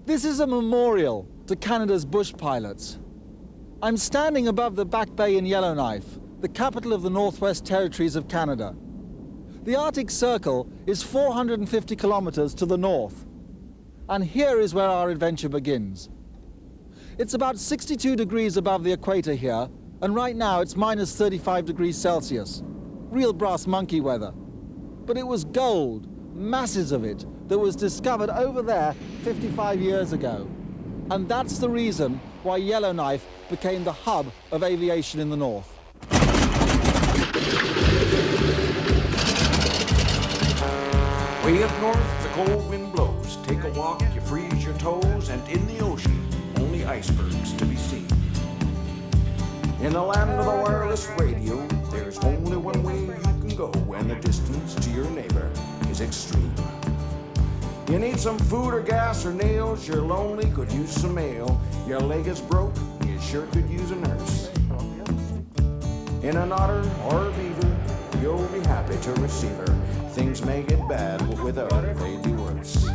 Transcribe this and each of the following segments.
This is a memorial to Canada's bush pilots. I'm standing above the Back Bay in Yellowknife, the capital of the Northwest Territories of Canada. The Arctic Circle is 450 kilometers to the north. And here is where our adventure begins. It's about 62 degrees above the equator here, and right now it's minus 35 degrees Celsius. Real brass monkey weather. But it was gold, masses of it, that was discovered over there 55 years ago. And that's the reason why Yellowknife became the hub of aviation in the north. Way up north, the cold wind blows. Take a walk, you freeze your toes, and in the ocean, only icebergs to be seen. In the land of the wireless radio, there's only one way you can go, and the distance to your neighbor is extreme. You need some food or gas or nails, you're lonely, could use some mail. Your leg is broke, you sure could use a nurse. In an otter or a beaver, you'll be happy to receive her. Things may get bad, but without her, they'd be worse.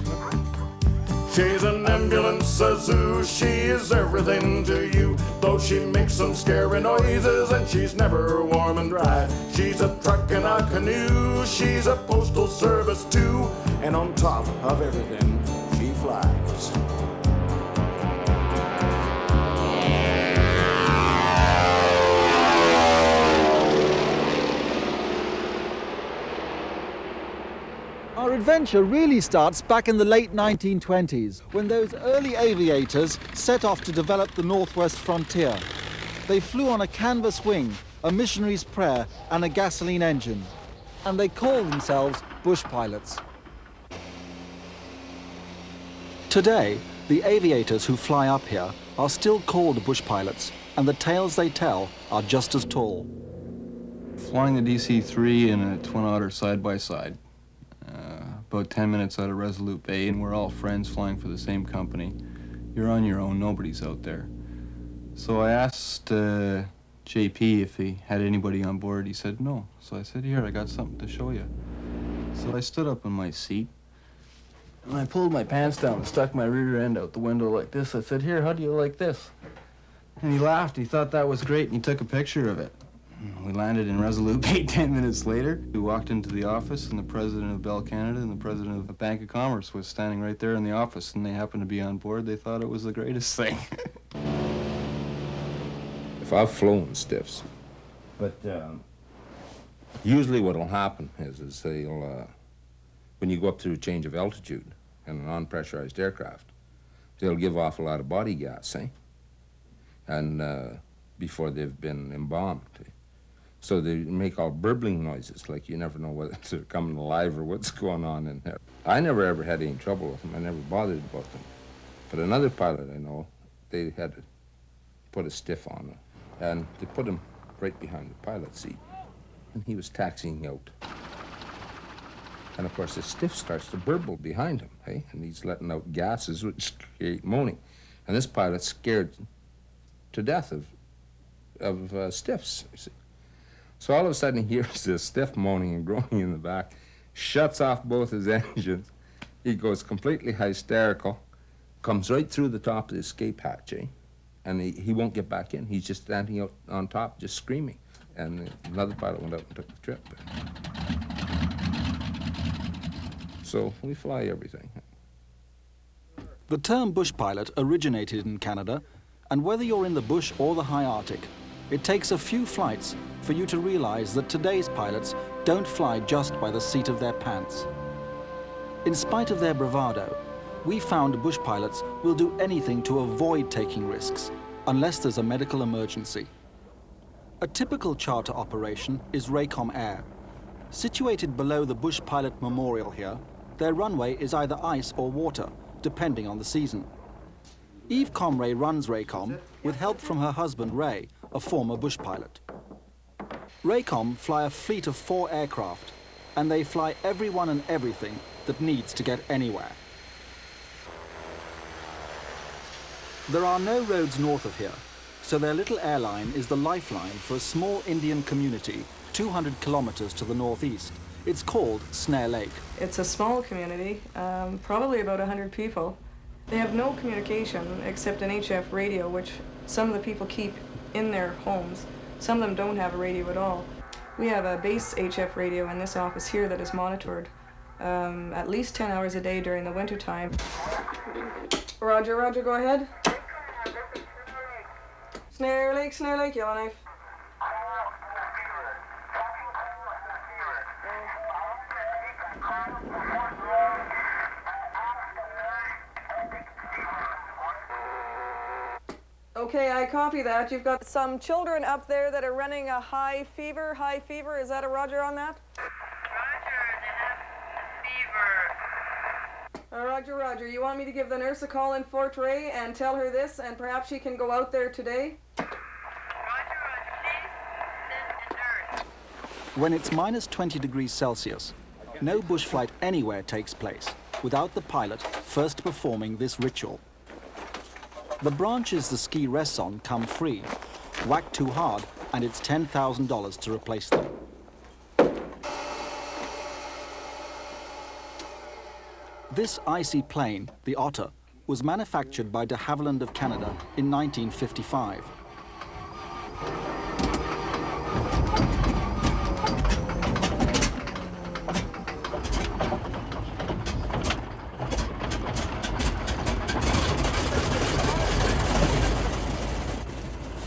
She's an ambulance, a zoo, she is everything to you. Though she makes some scary noises and she's never warm and dry. She's a truck and a canoe, she's a postal service too. And on top of everything, she flies. Our adventure really starts back in the late 1920s, when those early aviators set off to develop the Northwest frontier. They flew on a canvas wing, a missionary's prayer, and a gasoline engine. And they called themselves bush pilots. Today, the aviators who fly up here are still called bush pilots, and the tales they tell are just as tall. Flying the DC-3 in a Twin Otter side-by-side. About 10 minutes out of Resolute Bay, and we're all friends flying for the same company. You're on your own, nobody's out there. So I asked JP if he had anybody on board. He said no. So I said, here, I got something to show you. So I stood up in my seat, and I pulled my pants down and stuck my rear end out the window like this. I said, here, how do you like this? And he laughed. He thought that was great, and he took a picture of it. We landed in Resolute Bay 10 minutes later. We walked into the office, and the president of Bell Canada and the president of the Bank of Commerce was standing right there in the office, and they happened to be on board. They thought it was the greatest thing. If I've flown stiffs, but usually what'll happen is they'll, when you go up to a change of altitude in an unpressurized aircraft, they'll give off a lot of body gas, and before they've been embalmed. So they make all burbling noises, like you never know whether they're coming alive or what's going on in there. I never ever had any trouble with them. I never bothered about them. But another pilot I know, they had to put a stiff on him, and they put him right behind the pilot seat, and he was taxiing out. And of course the stiff starts to burble behind him, and he's letting out gases which create moaning. And this pilot's scared to death of stiffs, you see. So all of a sudden he hears this stiff moaning and groaning in the back, shuts off both his engines. He goes completely hysterical, comes right through the top of the escape hatch, and he won't get back in. He's just standing out on top, just screaming. And another pilot went out and took the trip. So we fly everything. The term bush pilot originated in Canada, and whether you're in the bush or the high Arctic, it takes a few flights for you to realize that today's pilots don't fly just by the seat of their pants. In spite of their bravado, we found bush pilots will do anything to avoid taking risks, unless there's a medical emergency. A typical charter operation is Raycom Air. Situated below the Bush Pilot Memorial here, their runway is either ice or water, depending on the season. Eve Comray runs Raycom with help from her husband, Ray, a former bush pilot. Raycom fly a fleet of 4 aircraft, and they fly everyone and everything that needs to get anywhere. There are no roads north of here, so their little airline is the lifeline for a small Indian community 200 kilometers to the northeast. It's called Snare Lake. It's a small community, probably about 100 people. They have no communication except an HF radio, which some of the people keep in their homes. Some of them don't have a radio at all. We have a base HF radio in this office here that is monitored at least 10 hours a day during the winter time. Roger, Roger, go ahead. Snare Lake, Yellowknife. Okay, I copy that. You've got some children up there that are running a high fever. High fever, is that a Roger on that? Roger, they have fever. Roger, Roger. You want me to give the nurse a call in Fort Ray and tell her this, and perhaps she can go out there today? Roger, please send a nurse. When it's minus 20 degrees Celsius, no bush flight anywhere takes place without the pilot first performing this ritual. The branches the ski rests on come free. Whack too hard, and it's $10,000 to replace them. This icy plane, the Otter, was manufactured by de Havilland of Canada in 1955.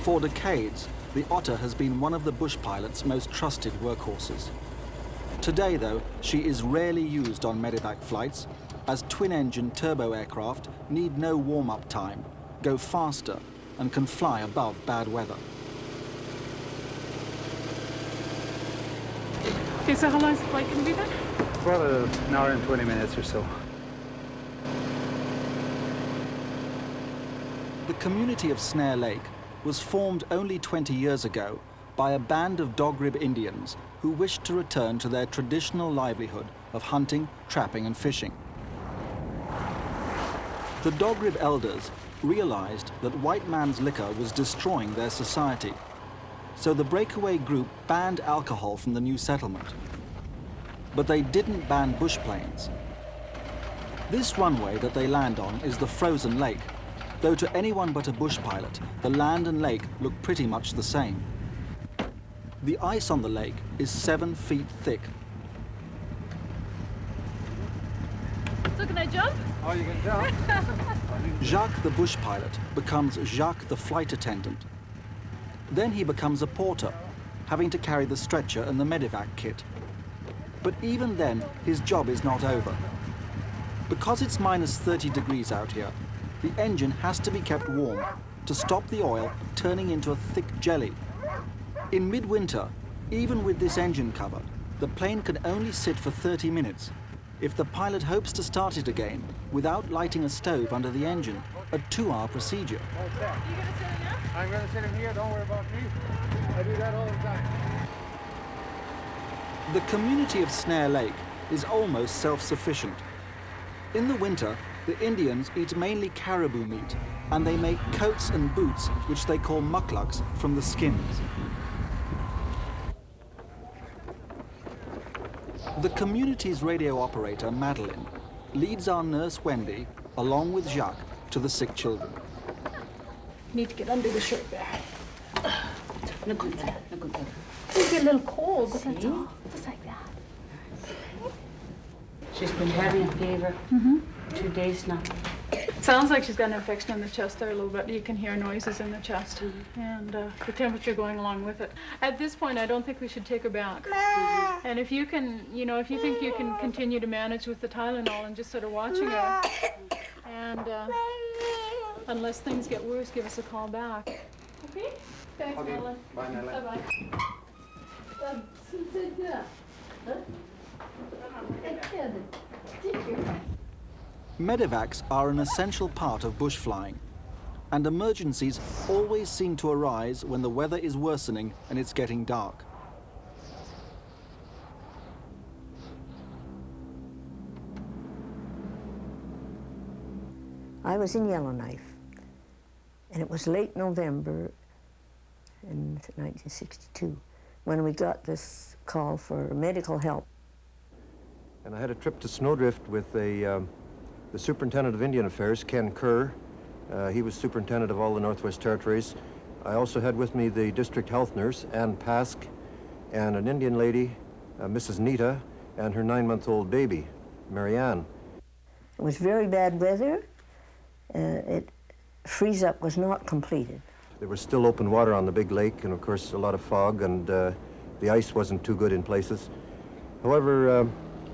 For decades, the Otter has been one of the bush pilot's most trusted workhorses. Today, though, she is rarely used on medevac flights, as twin-engine turbo aircraft need no warm-up time, go faster, and can fly above bad weather. Okay, so how long is the flight going to be then? About an hour and 20 minutes or so. The community of Snare Lake was formed only 20 years ago by a band of Dog-Rib Indians who wished to return to their traditional livelihood of hunting, trapping, and fishing. The Dog-Rib elders realized that white man's liquor was destroying their society, so the breakaway group banned alcohol from the new settlement. But they didn't ban bush planes. This runway that they land on is the frozen lake, though to anyone but a bush pilot, the land and lake look pretty much the same. The ice on the lake is 7 feet thick. So can I jump? Oh, you can jump. Jacques the bush pilot becomes Jacques the flight attendant. Then he becomes a porter, having to carry the stretcher and the medevac kit. But even then, his job is not over. Because it's minus 30 degrees out here, the engine has to be kept warm to stop the oil turning into a thick jelly. In midwinter, even with this engine cover, the plane can only sit for 30 minutes. If the pilot hopes to start it again without lighting a stove under the engine, a 2-hour procedure. Are you going to sit in there? I'm going to sit in here, don't worry about me. I do that all the time. The community of Snare Lake is almost self-sufficient. In the winter, the Indians eat mainly caribou meat, and they make coats and boots, which they call mucklucks, from the skins. The community's radio operator, Madeline, leads our nurse, Wendy, along with Jacques, to the sick children. You need to get under the shirt there. Look under that, look under that. You get a little cold, but that's all. Just like that. She's been having a fever 2 days now. Sounds like she's got an infection in the chest there a little bit. You can hear noises in the chest and the temperature going along with it. At this point, I don't think we should take her back. And if you can, you know, if you think you can continue to manage with the Tylenol and just sort of watching her, and unless things get worse, give us a call back. Okay? Thanks, Okay. Nella. Bye, Nella. Bye-bye. Medevacs are an essential part of bush flying, and emergencies always seem to arise when the weather is worsening and it's getting dark. I was in Yellowknife, and it was late November in 1962 when we got this call for medical help. And I had a trip to Snowdrift with a The Superintendent of Indian Affairs, Ken Kahre, he was Superintendent of all the Northwest Territories. I also had with me the District Health Nurse, Ann Pask, and an Indian lady, Mrs. Nita, and her 9-month-old baby, Marianne. It was very bad weather. Freeze-up was not completed. There was still open water on the big lake, and of course a lot of fog, and the ice wasn't too good in places. However,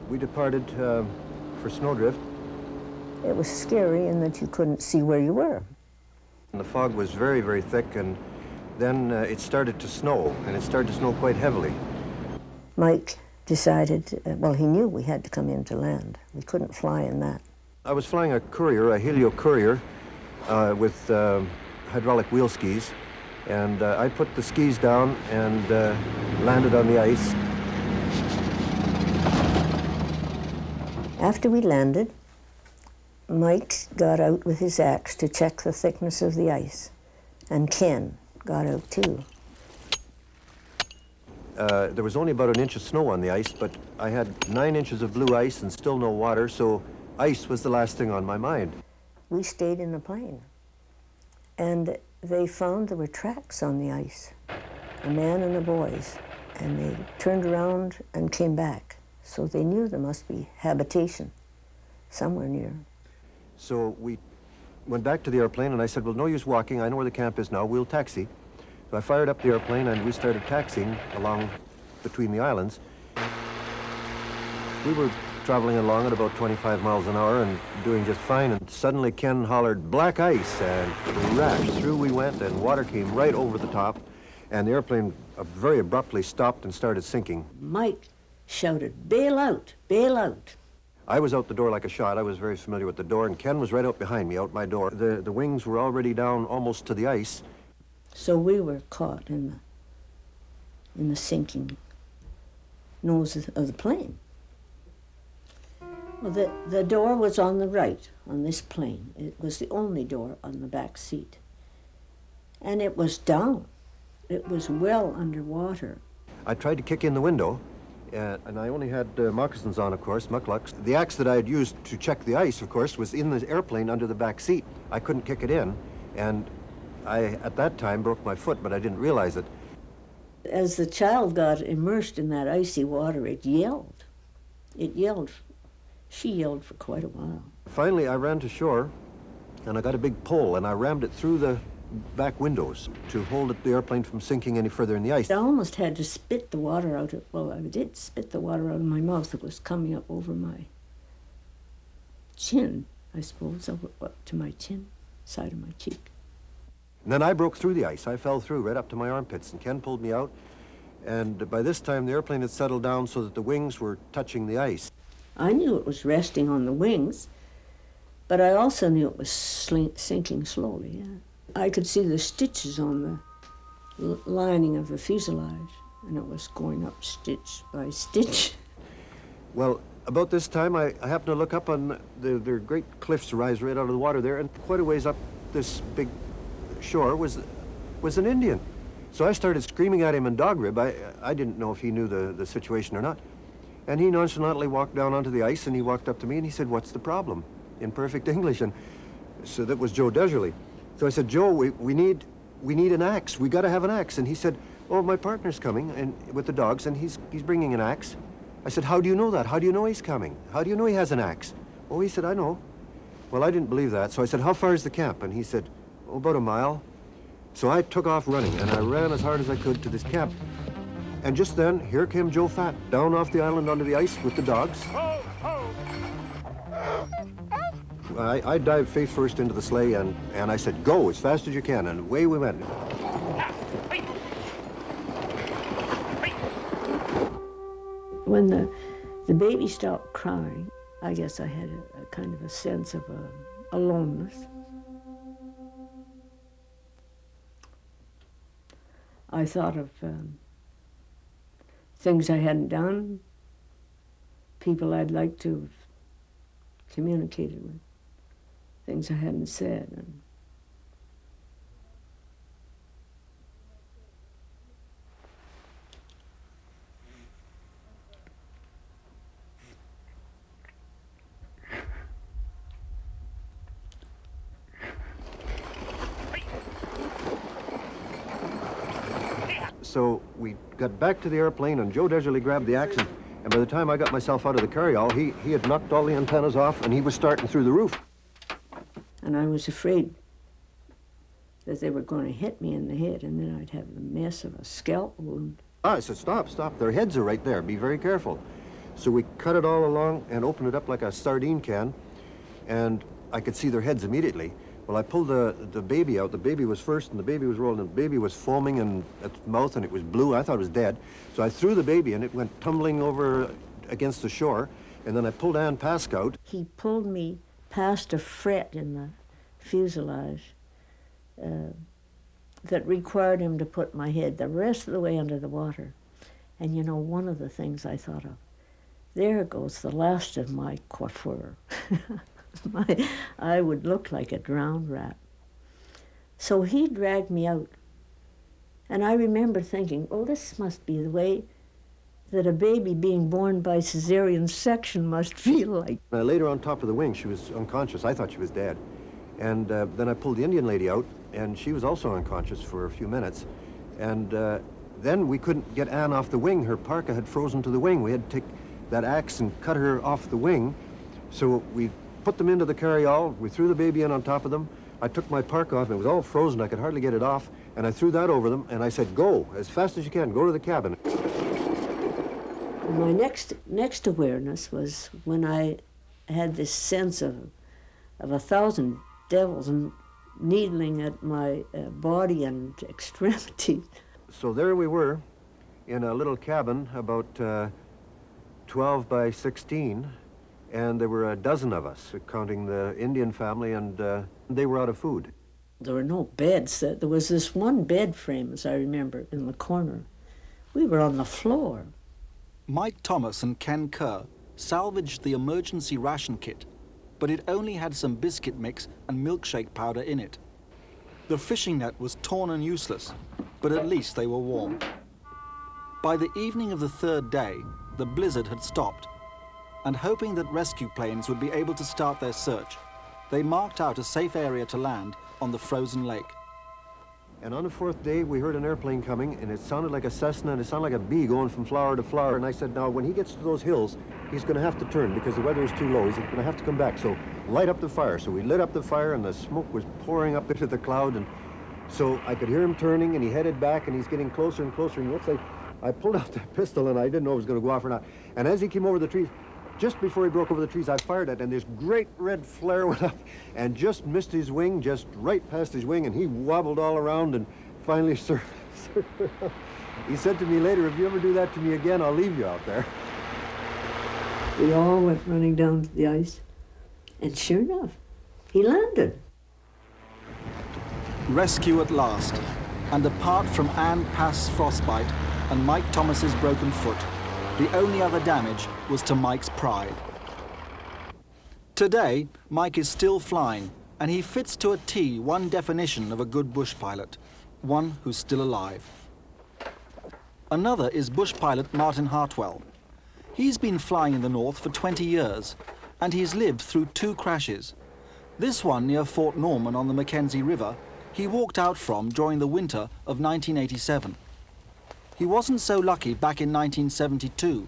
we departed for snowdrift. It was scary in that you couldn't see where you were. And the fog was very, very thick, and then it started to snow, and it started to snow quite heavily. Mike decided, well, he knew we had to come into land. We couldn't fly in that. I was flying a courier, a helio courier, with hydraulic wheel skis, and I put the skis down and landed on the ice. After we landed, Mike got out with his axe to check the thickness of the ice, and Ken got out too. There was only about an inch of snow on the ice, but I had 9 inches of blue ice and still no water, so ice was the last thing on my mind. We stayed in the plane, and they found there were tracks on the ice, a man and a boy's, and they turned around and came back. So they knew there must be habitation somewhere near. So we went back to the airplane, and I said, well, no use walking. I know where the camp is now. We'll taxi. So I fired up the airplane, and we started taxiing along between the islands. We were traveling along at about 25 miles an hour and doing just fine, and suddenly Ken hollered, black ice, and crash. Through we went, and water came right over the top, and the airplane very abruptly stopped and started sinking. Mike shouted, bail out, bail out. I was out the door like a shot. I was very familiar with the door, and Ken was right out behind me, out my door. The wings were already down almost to the ice. So we were caught in the sinking nose of the plane. Well, the door was on the right on this plane. It was the only door on the back seat. And it was down. It was well underwater. I tried to kick in the window, and I only had moccasins on, of course, mucklucks. The axe that I had used to check the ice, of course, was in the airplane under the back seat. I couldn't kick it in, and I, at that time, broke my foot, but I didn't realize it. As the child got immersed in that icy water, it yelled. It yelled. She yelled for quite a while. Finally, I ran to shore, and I got a big pole, and I rammed it through the back windows to hold the airplane from sinking any further in the ice. I almost had to spit the water out. Well, I did spit the water out of my mouth. It was coming up over my chin, I suppose, up to my chin, side of my cheek. And then I broke through the ice. I fell through right up to my armpits, and Ken pulled me out. And by this time, the airplane had settled down so that the wings were touching the ice. I knew it was resting on the wings, but I also knew it was sinking slowly, yeah. I could see the stitches on the lining of the fuselage, and it was going up stitch by stitch. Well, about this time, I happened to look up on the great cliffs rise right out of the water there, and quite a ways up this big shore was an Indian. So I started screaming at him in dog rib. I didn't know if he knew the situation or not. And he nonchalantly walked down onto the ice, and he walked up to me, and he said, what's the problem? In perfect English. And so that was Joe Deserly. So I said, Joe, we need an axe. We got to have an axe. And he said, oh, my partner's coming and with the dogs, and he's bringing an axe. I said, how do you know that? How do you know he's coming? How do you know he has an axe? Oh, he said, I know. Well, I didn't believe that. So I said, how far is the camp? And he said, oh, about a mile. So I took off running, and I ran as hard as I could to this camp. And just then, here came Joe Fat, down off the island onto the ice with the dogs. I dived face first into the sleigh, and I said, go as fast as you can, and away we went. When the baby stopped crying, I guess I had a kind of a sense of aloneness. I thought of things I hadn't done, people I'd like to have communicated with, things I hadn't said. And so we got back to the airplane, and Joe Deserly grabbed the axe, and by the time I got myself out of the carryall, he had knocked all the antennas off, and he was starting through the roof. And I was afraid that they were going to hit me in the head, and then I'd have the mess of a scalp wound. I said, stop, stop. Their heads are right there. Be very careful. So we cut it all along and opened it up like a sardine can, and I could see their heads immediately. Well, I pulled the baby out. The baby was first, and the baby was rolling, and the baby was foaming and at the mouth, and it was blue. I thought it was dead. So I threw the baby, and it went tumbling over against the shore, and then I pulled Ann Pask out. He pulled me past a fret in the fuselage that required him to put my head the rest of the way under the water. And you know, one of the things I thought of, there goes the last of my coiffure. I would look like a drowned rat. So he dragged me out. And I remember thinking, oh, this must be the way that a baby being born by cesarean section must feel like. I laid her on top of the wing. She was unconscious. I thought she was dead. And then I pulled the Indian lady out, and she was also unconscious for a few minutes. And then we couldn't get Ann off the wing. Her parka had frozen to the wing. We had to take that axe and cut her off the wing. So we put them into the carryall. We threw the baby in on top of them. I took my parka off, and it was all frozen. I could hardly get it off. And I threw that over them, and I said, go, as fast as you can, go to the cabin. And my next awareness was when I had this sense of 1,000 devils needling at my body and extremities. So there we were in a little cabin about 12 by 16, and there were a dozen of us, counting the Indian family, and they were out of food. There were no beds. There was this one bed frame, as I remember, in the corner. We were on the floor. Mike Thomas and Ken Kahre salvaged the emergency ration kit, but it only had some biscuit mix and milkshake powder in it. The fishing net was torn and useless, but at least they were warm. By the evening of the third day, the blizzard had stopped, and hoping that rescue planes would be able to start their search, they marked out a safe area to land on the frozen lake. And on the fourth day, we heard an airplane coming, and it sounded like a Cessna, and it sounded like a bee going from flower to flower. And I said, now, when he gets to those hills, he's going to have to turn because the weather is too low. He's going to have to come back. So light up the fire. So we lit up the fire, and the smoke was pouring up into the cloud. And so I could hear him turning, and he headed back, and he's getting closer and closer. And it looks like I pulled out the pistol, and I didn't know it was going to go off or not. And as he came over the trees, just before he broke over the trees, I fired it, and this great red flare went up and just missed his wing, just right past his wing, and he wobbled all around and finally surfaced. He said to me later, if you ever do that to me again, I'll leave you out there. We all went running down to the ice, and sure enough, he landed. Rescue at last, and apart from Ann Pask's frostbite and Mike Thomas's broken foot, the only other damage was to Mike's pride. Today, Mike is still flying, and he fits to a T one definition of a good bush pilot, one who's still alive. Another is bush pilot Martin Hartwell. He's been flying in the north for 20 years, and he's lived through 2 crashes. This one near Fort Norman on the Mackenzie River, he walked out from during the winter of 1987. He wasn't so lucky back in 1972,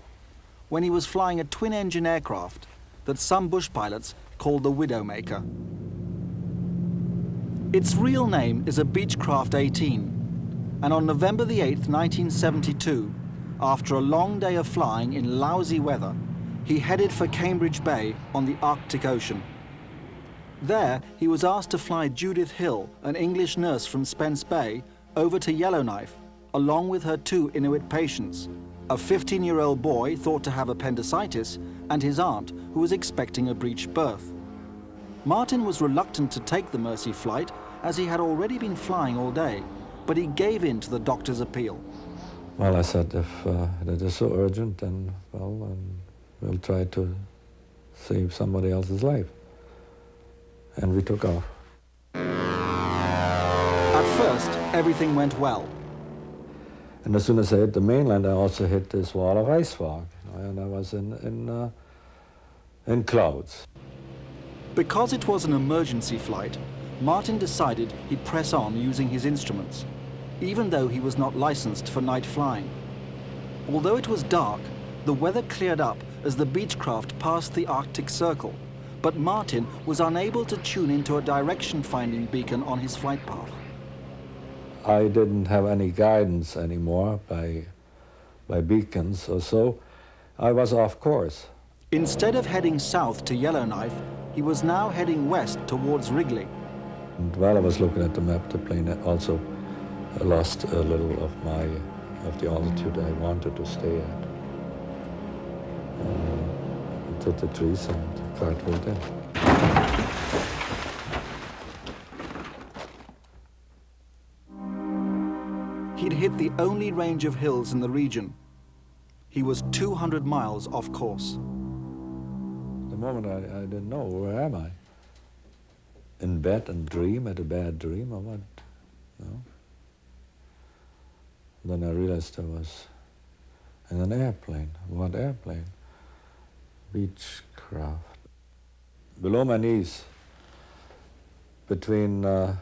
when he was flying a twin-engine aircraft that some bush pilots called the Widowmaker. Its real name is a Beechcraft 18, and on November the 8th, 1972, after a long day of flying in lousy weather, he headed for Cambridge Bay on the Arctic Ocean. There, he was asked to fly Judith Hill, an English nurse from Spence Bay, over to Yellowknife, along with her 2 Inuit patients, a 15-year-old boy thought to have appendicitis, and his aunt, who was expecting a breech birth. Martin was reluctant to take the Mercy flight, as he had already been flying all day, but he gave in to the doctor's appeal. Well, I said, if it is so urgent, then, well, we'll try to save somebody else's life. And we took off. At first, everything went well. And as soon as I hit the mainland, I also hit this wall of ice fog, and I was in clouds. Because it was an emergency flight, Martin decided he'd press on using his instruments. even though he was not licensed for night flying. Although it was dark, the weather cleared up as the Beechcraft passed the Arctic Circle, but Martin was unable to tune into a direction-finding beacon on his flight path. I didn't have any guidance anymore by beacons or so. I was off course. Instead of heading south to Yellowknife, he was now heading west towards Wrigley. And while I was looking at the map, the plane also lost a little of the altitude I wanted to stay at. It hit the trees and cartwheeled in. He'd hit the only range of hills in the region. He was 200 miles off course. The moment I didn't know, where am I? In bed and dream, had a bad dream or what? No. Then I realized I was in an airplane. What airplane? Beechcraft. Below my knees, between my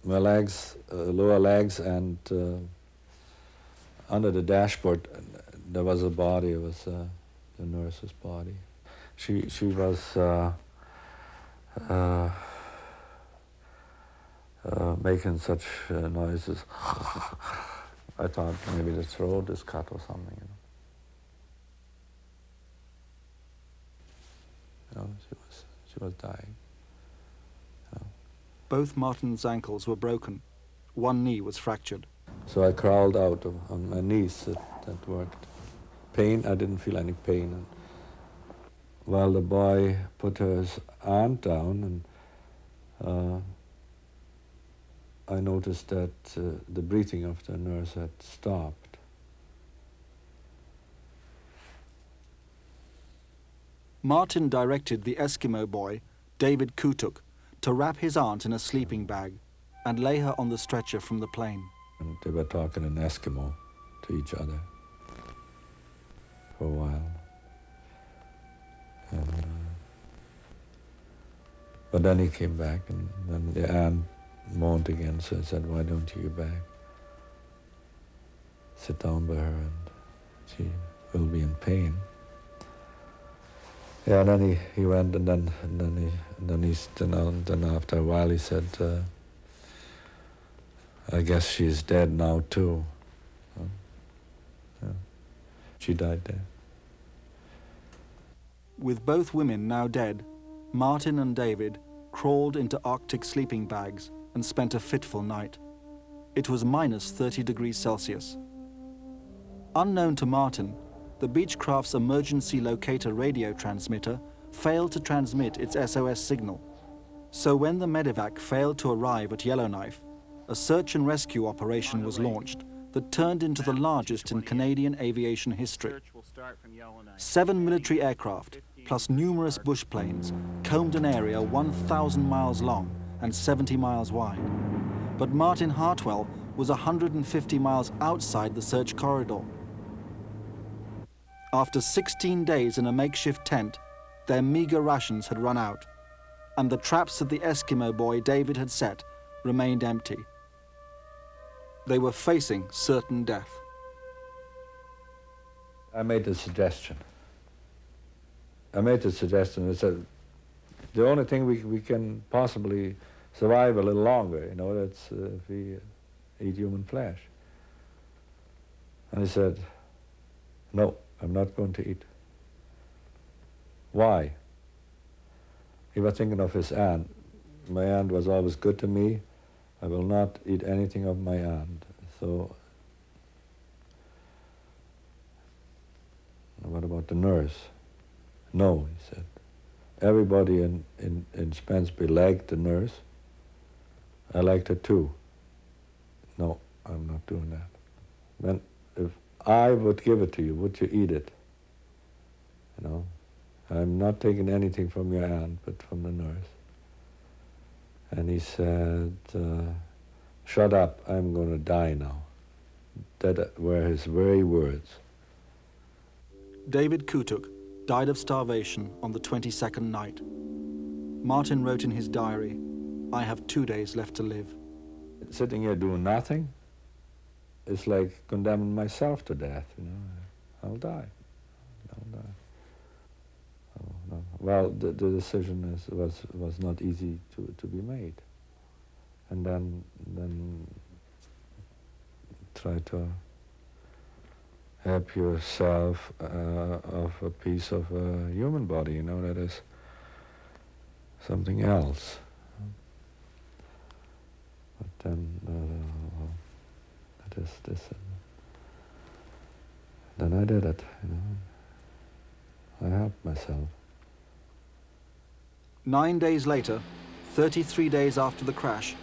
legs, lower legs, and under the dashboard, there was a body. It was the nurse's body. She was making such noises. I thought maybe the throat is cut or something. She was dying. Both Martin's ankles were broken. One knee was fractured. So I crawled out on my knees. That worked. Pain, I didn't feel any pain. And while the boy put his aunt down, and I noticed that the breathing of the nurse had stopped. Martin directed the Eskimo boy, David Kutuk, to wrap his aunt in a sleeping bag and lay her on the stretcher from the plane. And they were talking in Eskimo to each other for a while. And, but then he came back, and then the aunt moaned again, so I said, why don't you go back? Sit down by her and she will be in pain. Yeah, and then he went, and then after a while he said, I guess she's dead now too. Yeah. She died there. With both women now dead, Martin and David crawled into Arctic sleeping bags and spent a fitful night. It was minus 30 degrees Celsius. Unknown to Martin, the Beechcraft's emergency locator radio transmitter failed to transmit its SOS signal. So when the medevac failed to arrive at Yellowknife, a search and rescue operation was launched that turned into the largest in Canadian aviation history. 7 military aircraft, plus numerous bush planes, combed an area 1,000 miles long and 70 miles wide. But Martin Hartwell was 150 miles outside the search corridor. After 16 days in a makeshift tent, their meager rations had run out, and the traps that the Eskimo boy David had set remained empty. They were facing certain death. I made a suggestion. I said, the only thing we can possibly survive a little longer, that's if we eat human flesh. And he said, no, I'm not going to eat. Why? He was thinking of his aunt. My aunt was always good to me. I will not eat anything of my aunt. So, what about the nurse? No, he said. Everybody in Spenceby liked the nurse. I liked her too. No, I'm not doing that. Then, if I would give it to you, would you eat it? I'm not taking anything from your aunt, but from the nurse. And he said, shut up, I'm going to die now. That were his very words. David Kutuk died of starvation on the 22nd night. Martin wrote in his diary, I have 2 days left to live. sitting here doing nothing is like condemning myself to death, you know. I'll die. Oh, no. Well, the decision was not easy to be made. And then try to help yourself of a piece of a human body, you know, that is something else. But then, that is this. Then I did it, you know. I helped myself. 9 days later, 33 days after the crash,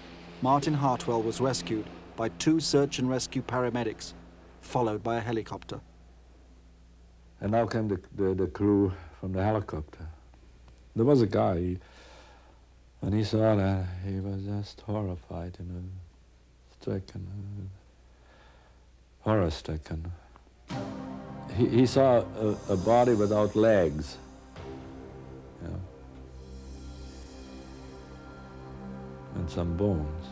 Martin Hartwell was rescued by 2 search and rescue paramedics, followed by a helicopter. And now came the crew from the helicopter. There was a guy, when he saw that, he was just horrified, you know, stricken, horror-stricken. He saw a body without legs, you know, and some bones,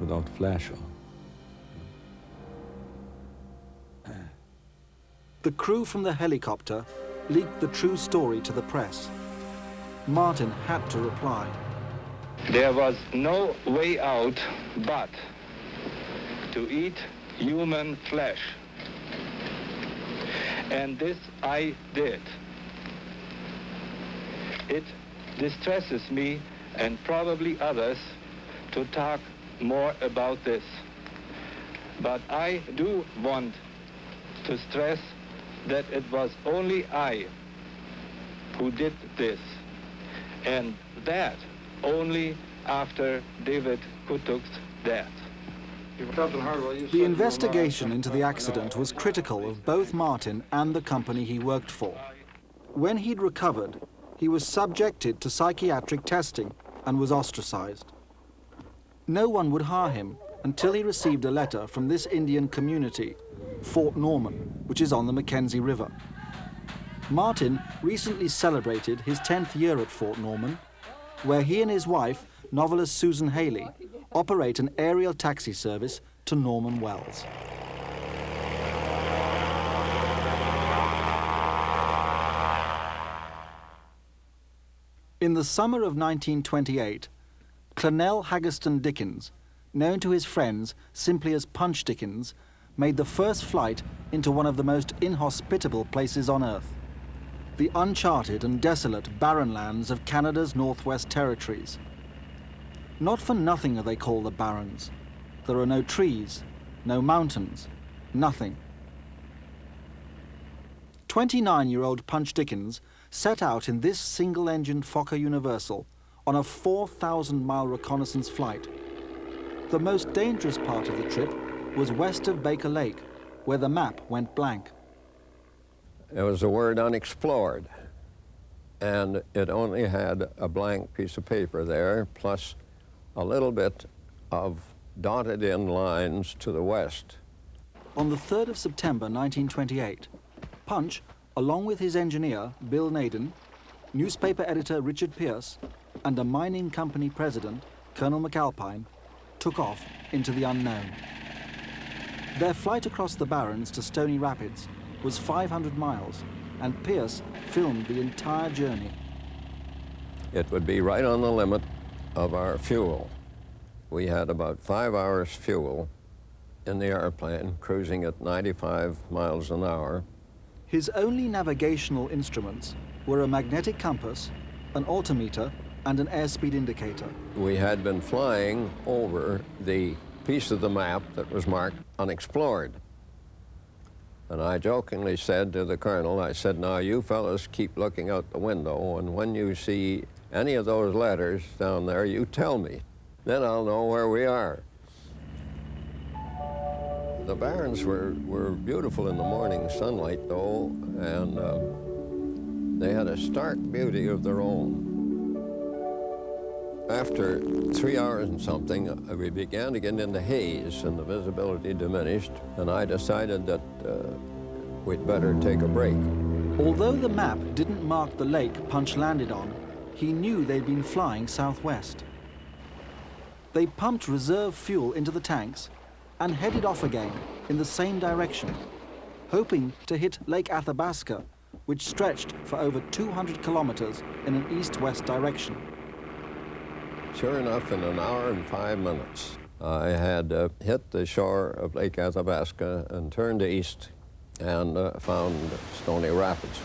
without flesh on. The crew from the helicopter leaked the true story to the press. Martin had to reply. There was no way out but to eat human flesh. And this I did. It distresses me and probably others to talk more about this. But I do want to stress that it was only I who did this, and that only after David Kutuk's death. The investigation into the accident was critical of both Martin and the company he worked for. When he'd recovered, he was subjected to psychiatric testing and was ostracized. No one would hire him until he received a letter from this Indian community, Fort Norman, which is on the Mackenzie River. Martin recently celebrated his 10th year at Fort Norman, where he and his wife, novelist Susan Haley, operate an aerial taxi service to Norman Wells. In the summer of 1928, Clennell Haggerston Dickens, known to his friends simply as Punch Dickens, made the first flight into one of the most inhospitable places on Earth, the uncharted and desolate barren lands of Canada's Northwest Territories. Not for nothing are they called the Barrens. There are no trees, no mountains, nothing. 29-year-old Punch Dickens set out in this single-engined Fokker Universal on a 4,000-mile reconnaissance flight. The most dangerous part of the trip was west of Baker Lake, where the map went blank. It was the word unexplored, and it only had a blank piece of paper there, plus a little bit of dotted-in lines to the west. On the 3rd of September 1928, Punch, along with his engineer, Bill Naden, newspaper editor Richard Pierce, and a mining company president, Colonel McAlpine, took off into the unknown. Their flight across the Barrens to Stony Rapids was 500 miles, and Pierce filmed the entire journey. It would be right on the limit of our fuel. We had about 5 hours fuel in the airplane, cruising at 95 miles an hour. His only navigational instruments were a magnetic compass, an altimeter, and an airspeed indicator. We had been flying over the piece of the map that was marked unexplored. And I jokingly said to the colonel, I said, now you fellas keep looking out the window, and when you see any of those letters down there, you tell me. Then I'll know where we are. The Barrens were beautiful in the morning sunlight, though, and they had a stark beauty of their own. After 3 hours and something, we began to get into haze, and the visibility diminished, and I decided that we'd better take a break. Although the map didn't mark the lake Punch landed on, he knew they'd been flying southwest. They pumped reserve fuel into the tanks and headed off again in the same direction, hoping to hit Lake Athabasca, which stretched for over 200 kilometers in an east-west direction. Sure enough, in an hour and 5 minutes, I had hit the shore of Lake Athabasca and turned east and found Stony Rapids.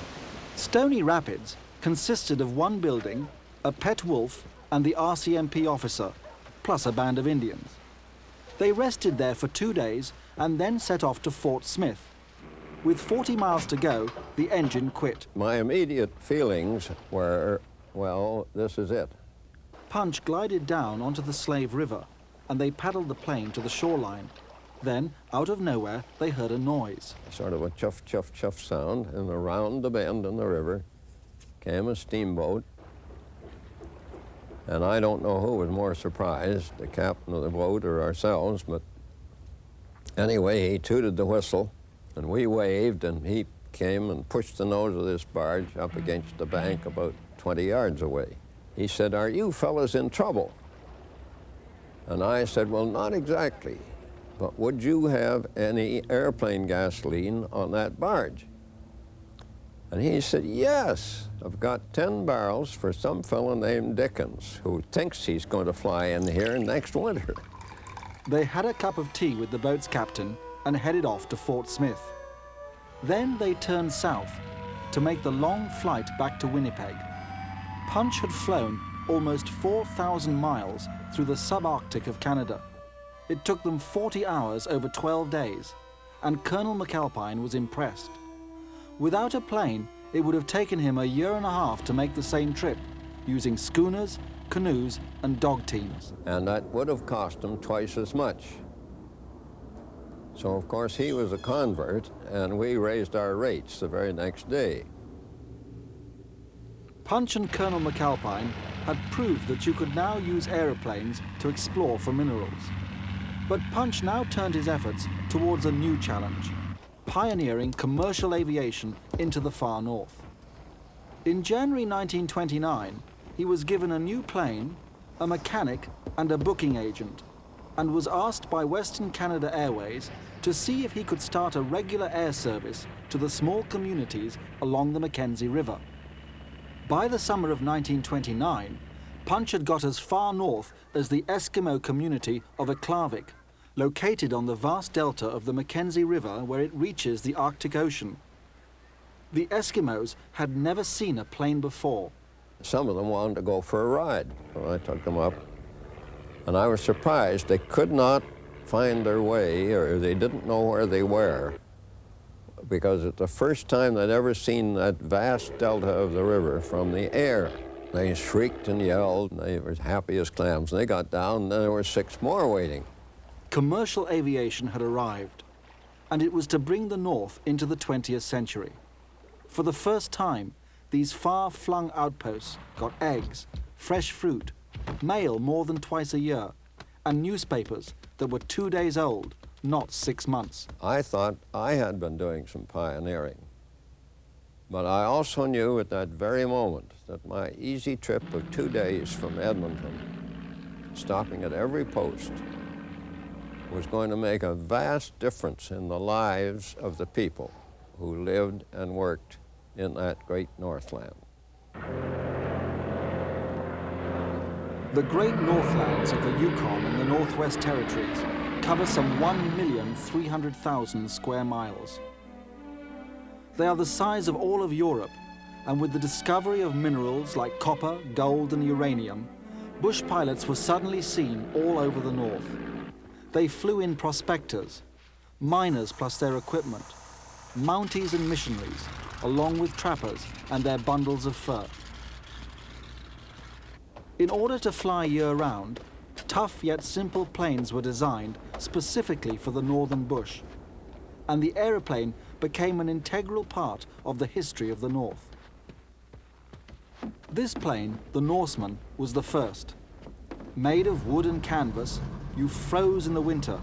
Stony Rapids consisted of one building, a pet wolf, and the RCMP officer, plus a band of Indians. They rested there for 2 days and then set off to Fort Smith. With 40 miles to go, the engine quit. My immediate feelings were, well, this is it. Punch glided down onto the Slave River, and they paddled the plane to the shoreline. Then, out of nowhere, they heard a noise. Sort of a chuff, chuff, chuff sound, and around the bend in the river came a steamboat. And I don't know who was more surprised, the captain of the boat or ourselves, but anyway, he tooted the whistle, and we waved, and he came and pushed the nose of this barge up against the bank about 20 yards away. He said, "Are you fellas in trouble?" And I said, "Well, not exactly, but would you have any airplane gasoline on that barge?" And he said, "Yes, I've got 10 barrels for some fellow named Dickens who thinks he's going to fly in here next winter." They had a cup of tea with the boat's captain and headed off to Fort Smith. Then they turned south to make the long flight back to Winnipeg. Punch had flown almost 4,000 miles through the subarctic of Canada. It took them 40 hours over 12 days, and Colonel McAlpine was impressed. Without a plane, it would have taken him a year and a half to make the same trip, using schooners, canoes, and dog teams. And that would have cost him twice as much. So, of course, he was a convert, and we raised our rates the very next day. Punch and Colonel McAlpine had proved that you could now use aeroplanes to explore for minerals. But Punch now turned his efforts towards a new challenge, pioneering commercial aviation into the far north. In January 1929, he was given a new plane, a mechanic, and a booking agent, and was asked by Western Canada Airways to see if he could start a regular air service to the small communities along the Mackenzie River. By the summer of 1929, Punch had got as far north as the Eskimo community of Aklavik, located on the vast delta of the Mackenzie River where it reaches the Arctic Ocean. The Eskimos had never seen a plane before. Some of them wanted to go for a ride, so I took them up. And I was surprised they could not find their way, or they didn't know where they were, because it's the first time they'd ever seen that vast delta of the river from the air. They shrieked and yelled, and they were happy as clams. And they got down, and then there were 6 more waiting. Commercial aviation had arrived, and it was to bring the North into the 20th century. For the first time, these far-flung outposts got eggs, fresh fruit, mail more than twice a year, and newspapers that were 2 days old, not 6 months. I thought I had been doing some pioneering. But I also knew at that very moment that my easy trip of 2 days from Edmonton, stopping at every post, was going to make a vast difference in the lives of the people who lived and worked in that great Northland. The great Northlands of the Yukon and the Northwest Territories cover some 1,300,000 square miles. They are the size of all of Europe, and with the discovery of minerals like copper, gold, and uranium, bush pilots were suddenly seen all over the north. They flew in prospectors, miners plus their equipment, Mounties and missionaries, along with trappers and their bundles of fur. In order to fly year-round, tough yet simple planes were designed specifically for the northern bush, and the aeroplane became an integral part of the history of the North. This plane, the Norseman, was the first. Made of wood and canvas, you froze in the winter,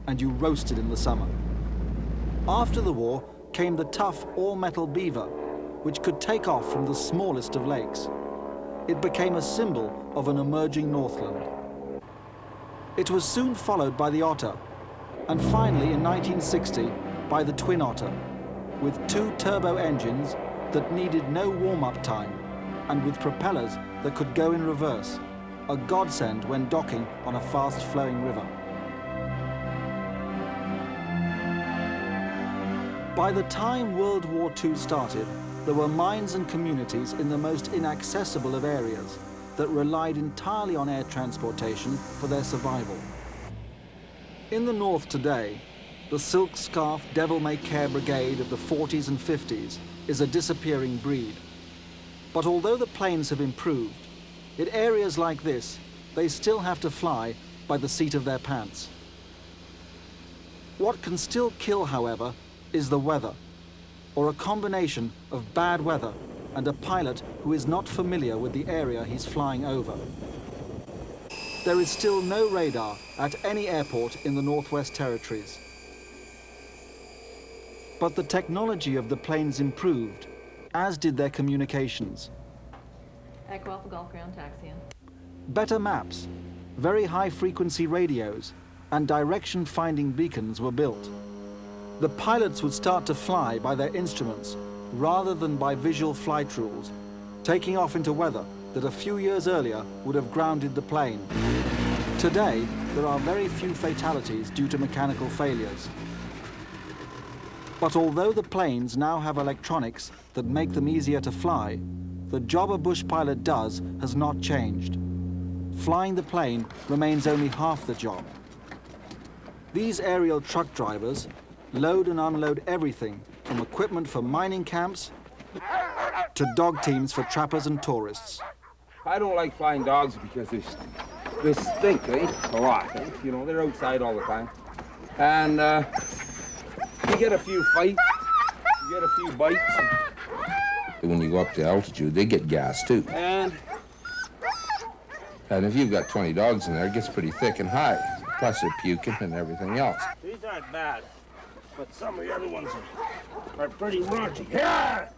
and you roasted in the summer. After the war came the tough all-metal Beaver, which could take off from the smallest of lakes. It became a symbol of an emerging Northland. It was soon followed by the Otter, and finally in 1960 by the Twin Otter, with 2 turbo engines that needed no warm-up time and with propellers that could go in reverse, a godsend when docking on a fast-flowing river. By the time World War II started, there were mines and communities in the most inaccessible of areas that relied entirely on air transportation for their survival. In the north today, the silk scarf devil-may-care brigade of the 40s and 50s is a disappearing breed. But although the planes have improved, in areas like this, they still have to fly by the seat of their pants. What can still kill, however, is the weather, or a combination of bad weather and a pilot who is not familiar with the area he's flying over. There is still no radar at any airport in the Northwest Territories. But the technology of the planes improved, as did their communications. Echo Alpha Golf Ground taxiing. Better maps, very high-frequency radios, and direction-finding beacons were built. The pilots would start to fly by their instruments rather than by visual flight rules, taking off into weather that a few years earlier would have grounded the plane. Today, there are very few fatalities due to mechanical failures. But although the planes now have electronics that make them easier to fly, the job a bush pilot does has not changed. Flying the plane remains only half the job. These aerial truck drivers load and unload everything from equipment for mining camps to dog teams for trappers and tourists. I don't like flying dogs because they stink, a lot. You know, they're outside all the time. And you get a few fights, you get a few bites. When you go up to altitude, they get gas too. And if you've got 20 dogs in there, it gets pretty thick and high. Plus they're puking and everything else. These aren't bad, but some of the other ones are pretty raunchy. Yeah!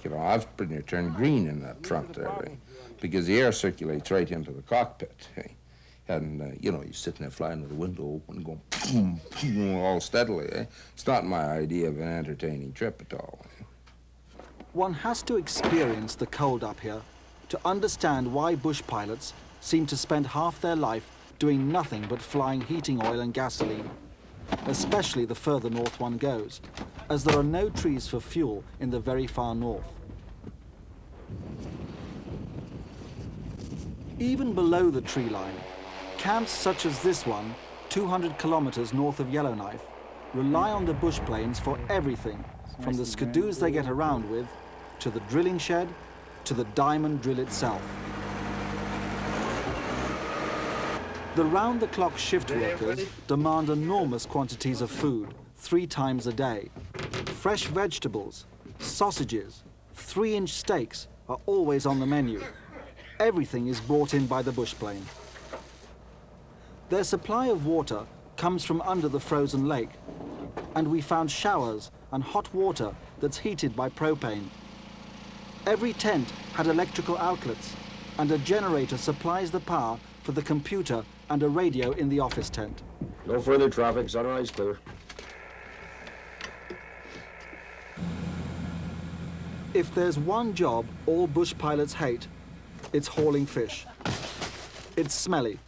You know, I've pretty near turned green in that front there, because the air circulates right into the cockpit. And, you know, you're sitting there flying with the window open, going boom, boom, all steadily. It's not my idea of an entertaining trip at all. One has to experience the cold up here to understand why bush pilots seem to spend half their life doing nothing but flying heating oil and gasoline, especially the further north one goes, as there are no trees for fuel in the very far north. Even below the tree line, camps such as this one, 200 kilometers north of Yellowknife, rely on the bush planes for everything, from the skidoos they get around with, to the drilling shed, to the diamond drill itself. The round-the-clock shift workers demand enormous quantities of food, 3 times a day. Fresh vegetables, sausages, 3-inch steaks are always on the menu. Everything is brought in by the bush plane. Their supply of water comes from under the frozen lake, and we found showers and hot water that's heated by propane. Every tent had electrical outlets, and a generator supplies the power for the computer and a radio in the office tent. No further traffic, sunrise clear. If there's one job all bush pilots hate, it's hauling fish. It's smelly,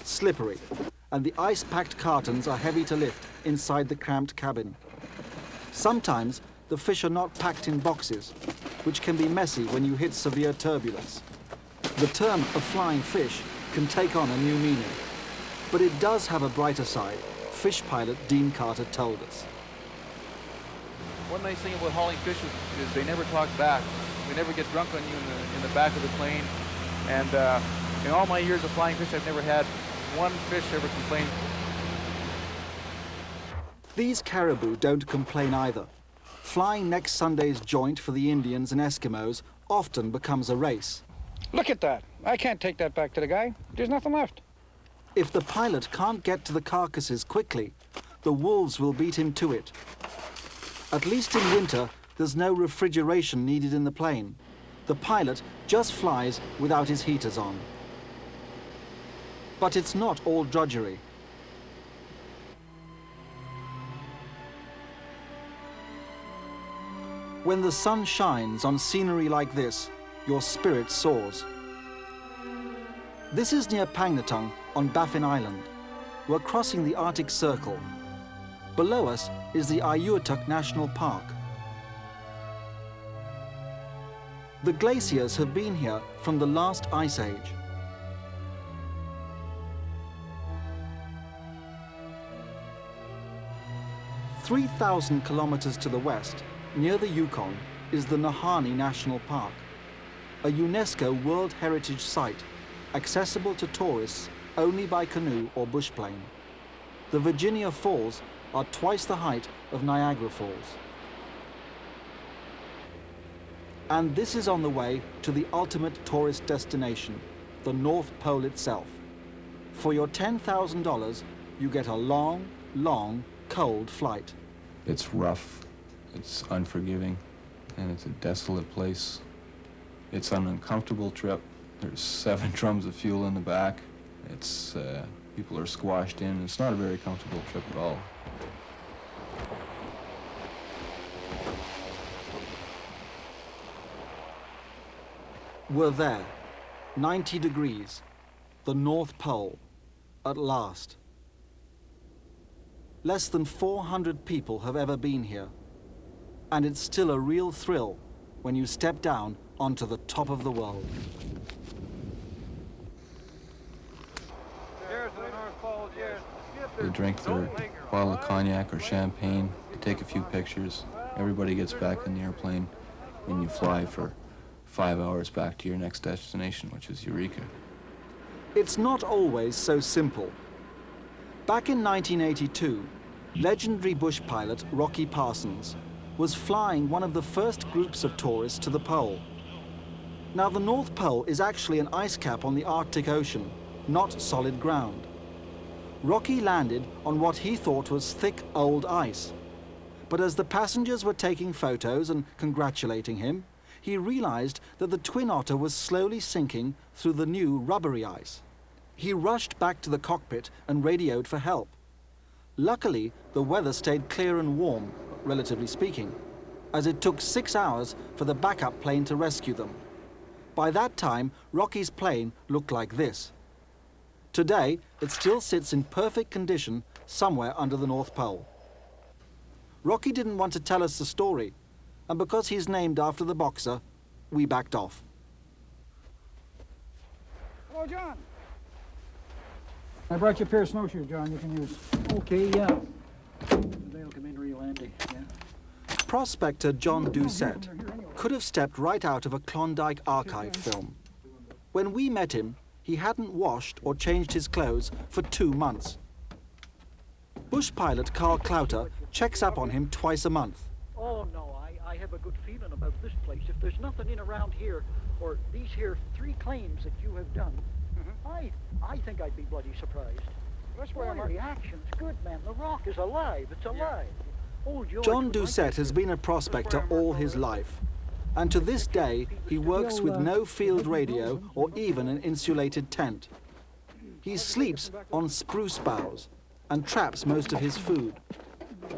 slippery, and the ice-packed cartons are heavy to lift inside the cramped cabin. Sometimes the fish are not packed in boxes, which can be messy when you hit severe turbulence. The term of flying fish can take on a new meaning, but it does have a brighter side, fish pilot Dean Carter told us. One nice thing about hauling fish is they never talk back. They never get drunk on you in the back of the plane. And in all my years of flying fish, I've never had one fish ever complain. These caribou don't complain either. Flying next Sunday's joint for the Indians and Eskimos often becomes a race. Look at that. I can't take that back to the guy. There's nothing left. If the pilot can't get to the carcasses quickly, the wolves will beat him to it. At least in winter, there's no refrigeration needed in the plane. the pilot just flies without his heaters on. But it's not all drudgery. When the sun shines on scenery like this, your spirit soars. This is near Pangnatung on Baffin Island. We're crossing the Arctic Circle. Below us is the Ellwood National Park. The glaciers have been here from the last ice age. "3,000 kilometers to the west, near the Yukon, is the Nahanni National Park, a UNESCO World Heritage Site, accessible to tourists only by canoe or bushplane. The Virginia Falls are twice the height of Niagara Falls. And this is on the way to the ultimate tourist destination, the North Pole itself. For your $10,000, you get a long, long, cold flight. It's rough, it's unforgiving, and it's a desolate place. It's an uncomfortable trip. There's 7 drums of fuel in the back. It's, people are squashed in. It's not a very comfortable trip at all. We're there, 90 degrees, the North Pole, at last. Less than 400 people have ever been here, and it's still a real thrill when you step down onto the top of the world. They drink their bottle of cognac or champagne, take a few pictures. Everybody gets back in the airplane, and you fly for 5 hours back to your next destination, which is Eureka. It's not always so simple. Back in 1982, legendary bush pilot Rocky Parsons was flying one of the first groups of tourists to the pole. Now, the North Pole is actually an ice cap on the Arctic Ocean, not solid ground. Rocky landed on what he thought was thick old ice. But as the passengers were taking photos and congratulating him, he realized that the Twin Otter was slowly sinking through the new rubbery ice. He rushed back to the cockpit and radioed for help. Luckily, the weather stayed clear and warm, relatively speaking, as it took 6 hours for the backup plane to rescue them. By that time, Rocky's plane looked like this. Today, it still sits in perfect condition somewhere under the North Pole. Rocky didn't want to tell us the story, and because he's named after the boxer, we backed off. Hello, John. I brought you a pair of snowshoes, John, you can use. Okay, yeah. They'll come in real handy, yeah. Prospector John Doucette could have stepped right out of a Klondike archive film. When we met him, he hadn't washed or changed his clothes for 2 months. Bush pilot Kahre Clouter checks up on him twice a month. Oh, no, I have a good feeling about this place. If there's nothing in around here, or these here 3 claims that you have done, I think I'd be bloody surprised. That's where my reaction's good, man. The rock is alive. It's alive. Oh, John Doucette has been a prospector all his life, and to this day he works with no field radio or even an insulated tent. He sleeps on spruce boughs and traps most of his food.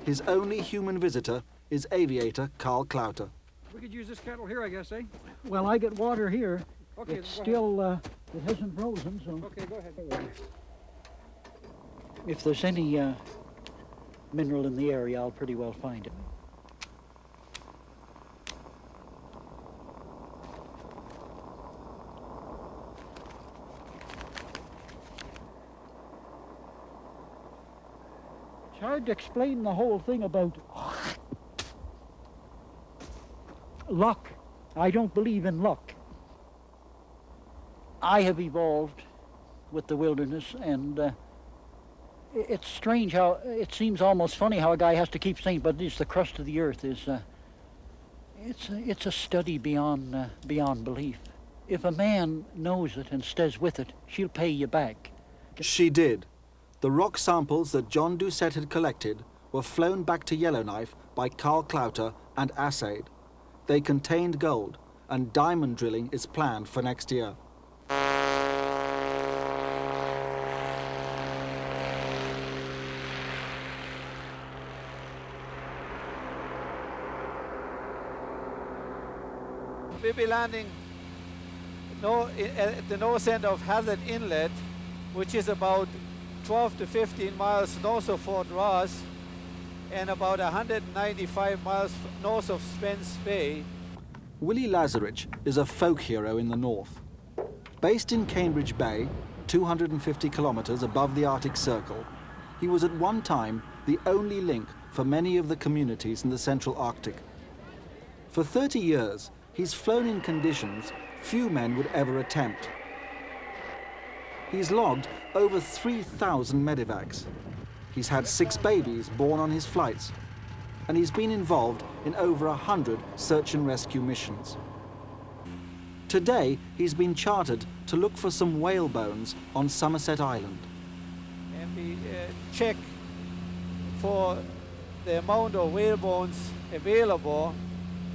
His only human visitor is aviator Kahre Clouter. We could use this kettle here, I guess, eh? Well, I get water here. Okay, it's still, it hasn't frozen, so... Okay, go ahead. If there's any mineral in the area, I'll pretty well find it. It's hard to explain the whole thing about luck. I don't believe in luck. I have evolved with the wilderness, and it's strange how, it seems almost funny how a guy has to keep saying, but it's the crust of the earth is, it's a study beyond belief. If a man knows it and stays with it, she'll pay you back. She did. The rock samples that John Doucette had collected were flown back to Yellowknife by Kahre Clouter and assayed. They contained gold, and diamond drilling is planned for next year. We'll be landing at the north end of Hazard Inlet, which is about 12 to 15 miles north of Fort Ross and about 195 miles north of Spence Bay. Willie Lazarich is a folk hero in the north. Based in Cambridge Bay, 250 kilometers above the Arctic Circle, he was at one time the only link for many of the communities in the Central Arctic. For 30 years, he's flown in conditions few men would ever attempt. He's logged over 3,000 medevacs. He's had 6 babies born on his flights, and he's been involved in over 100 search and rescue missions. Today, he's been chartered to look for some whale bones on Somerset Island. And we check for the amount of whale bones available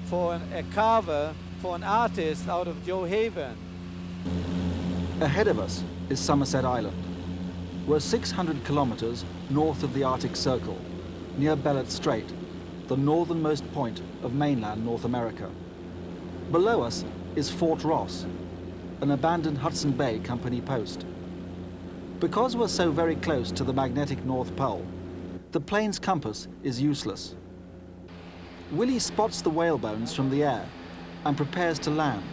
for a carver, for an artist out of Joe Haven. Ahead of us is Somerset Island. We're 600 kilometers north of the Arctic Circle, near Bellot Strait, the northernmost point of mainland North America. Below us is Fort Ross, an abandoned Hudson Bay Company post. Because we're so very close to the magnetic North Pole, the plane's compass is useless. Willie spots the whale bones from the air and prepares to land.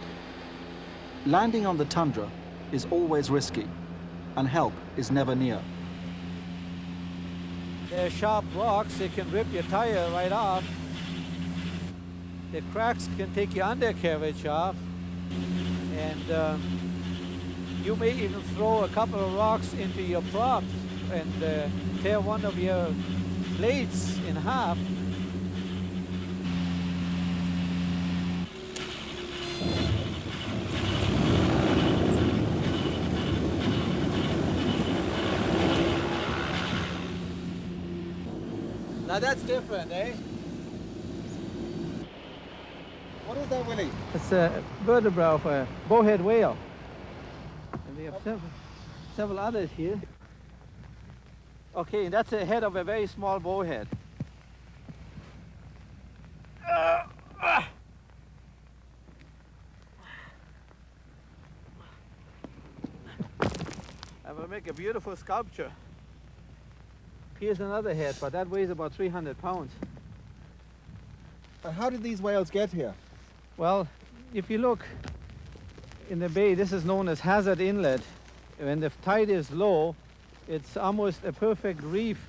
Landing on the tundra is always risky, and help is never near. They're sharp rocks, they can rip your tire right off. The cracks can take your undercarriage off, and you may even throw a couple of rocks into your props and tear one of your blades in half. Now that's different, eh? What is that, Willie? It's a vertebra of a bowhead whale. And we have several others here. Okay, that's the head of a very small bowhead. I will make a beautiful sculpture. Here's another head, but that weighs about 300 pounds. How did these whales get here? Well, if you look in the bay, this is known as Hazard Inlet. When the tide is low, it's almost a perfect reef,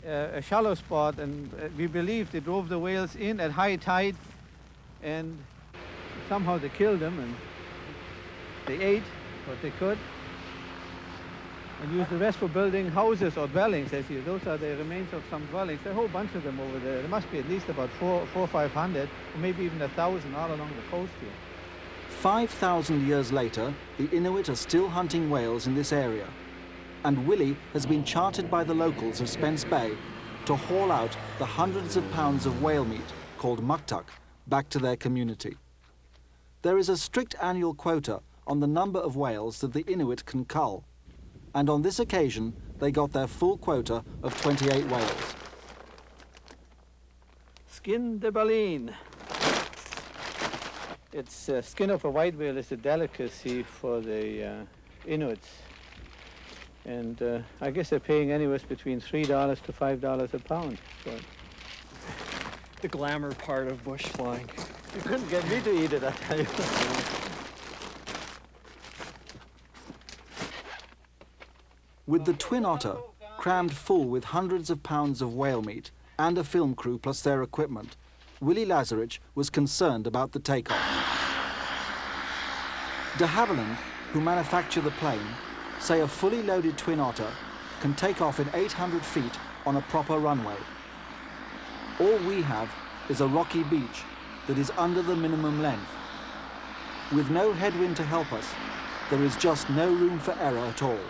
a shallow spot, and we believe they drove the whales in at high tide, and somehow they killed them, and they ate what they could, and used the rest for building houses or dwellings. As you, those are the remains of some dwellings. There are a whole bunch of them over there. There must be at least about 400 or 500, or maybe even 1,000 all along the coast here. 5,000 years later, the Inuit are still hunting whales in this area, and Willie has been chartered by the locals of Spence Bay to haul out the hundreds of pounds of whale meat, called muktuk, back to their community. There is a strict annual quota on the number of whales that the Inuit can cull, and on this occasion, they got their full quota of 28 whales. Skin de baleen. It's skin of a white whale is a delicacy for the Inuits. And I guess they're paying anywhere between $3 to $5 a pound for it. The glamour part of bush flying. You couldn't get me to eat it, I tell you. With the Twin Otter crammed full with hundreds of pounds of whale meat and a film crew plus their equipment, Willie Lazarich was concerned about the takeoff. De Havilland, who manufacture the plane, say a fully loaded Twin Otter can take off in 800 feet on a proper runway. All we have is a rocky beach that is under the minimum length. With no headwind to help us, there is just no room for error at all.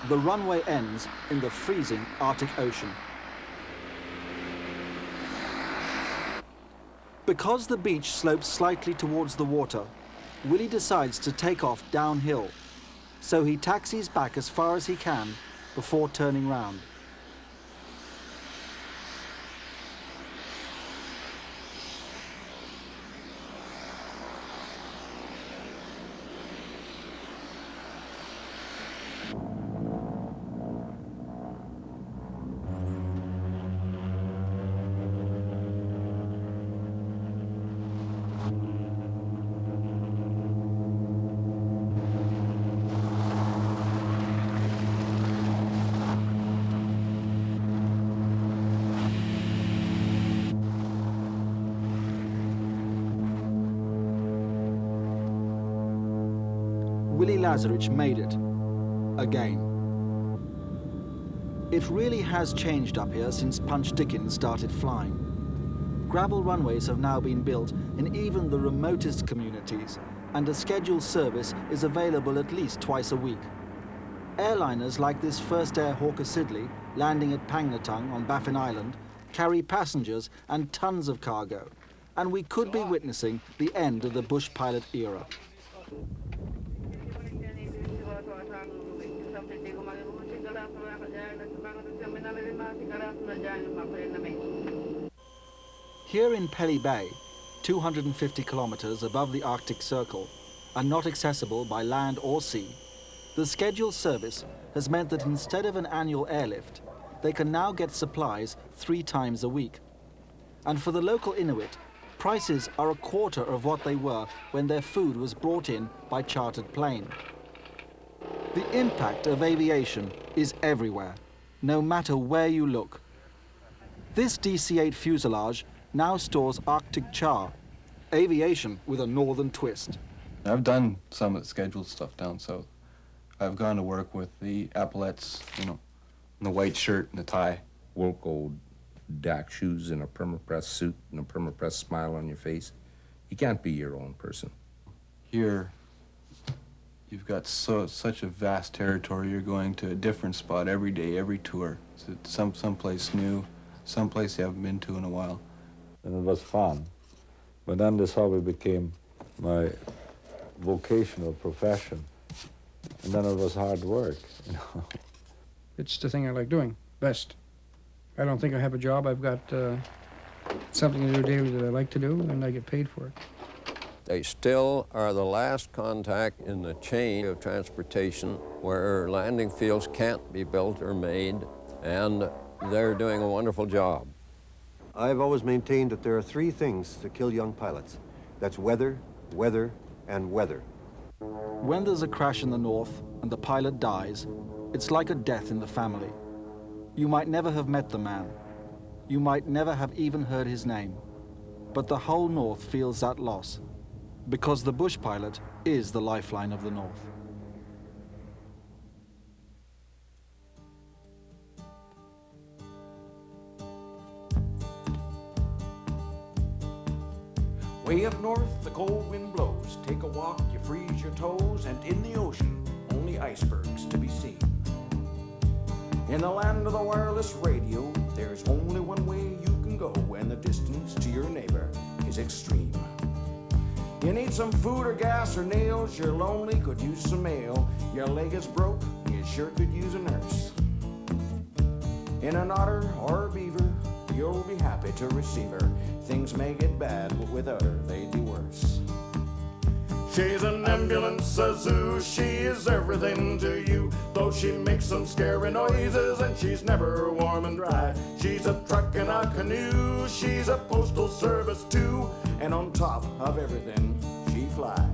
The runway ends in the freezing Arctic Ocean. Because the beach slopes slightly towards the water, Willie decides to take off downhill, so he taxis back as far as he can before turning round. Willie Lazarich made it, again. It really has changed up here since Punch Dickens started flying. Gravel runways have now been built in even the remotest communities, and a scheduled service is available at least twice a week. Airliners like this First Air Hawker Siddeley, landing at Pangnatung on Baffin Island, carry passengers and tons of cargo, and we could be witnessing the end of the bush pilot era. Here in Pelly Bay, 250 kilometers above the Arctic Circle, and not accessible by land or sea, the scheduled service has meant that instead of an annual airlift, they can now get supplies 3 times a week. And for the local Inuit, prices are a quarter of what they were when their food was brought in by chartered plane. The impact of aviation is everywhere, no matter where you look. This DC-8 fuselage now stores Arctic char, aviation with a northern twist. I've done some of the scheduled stuff down south. I've gone to work with the epaulettes, you know, and the white shirt and the tie. Wilco Dak shoes and a perma-press suit and a perma-press smile on your face. You can't be your own person. Here, you've got such a vast territory. You're going to a different spot every day, every tour. It's someplace new, someplace you haven't been to in a while. And it was fun. But then this hobby became my vocational profession. And then it was hard work, you know. It's the thing I like doing best. I don't think I have a job. I've got something to do daily that I like to do, and I get paid for it. They still are the last contact in the chain of transportation where landing fields can't be built or made, and they're doing a wonderful job. I've always maintained that there are 3 things that kill young pilots. That's weather, weather, and weather. When there's a crash in the north and the pilot dies, it's like a death in the family. You might never have met the man. You might never have even heard his name. But the whole north feels that loss, because the bush pilot is the lifeline of the north. Way up north, the cold wind blows. Take a walk, you freeze your toes, and in the ocean, only icebergs to be seen. In the land of the wireless radio, there's only one way you can go, and the distance to your neighbor is extreme. You need some food or gas or nails, you're lonely, could use some mail. Your leg is broke, you sure could use a nurse. In an otter or a beaver, you'll be happy to receive her. Things may get bad, but without her, they'd be worse. She's an ambulance, a zoo, she is everything to you. Though she makes some scary noises and she's never warm and dry. She's a truck and a canoe, she's a postal service too. And on top of everything, she flies.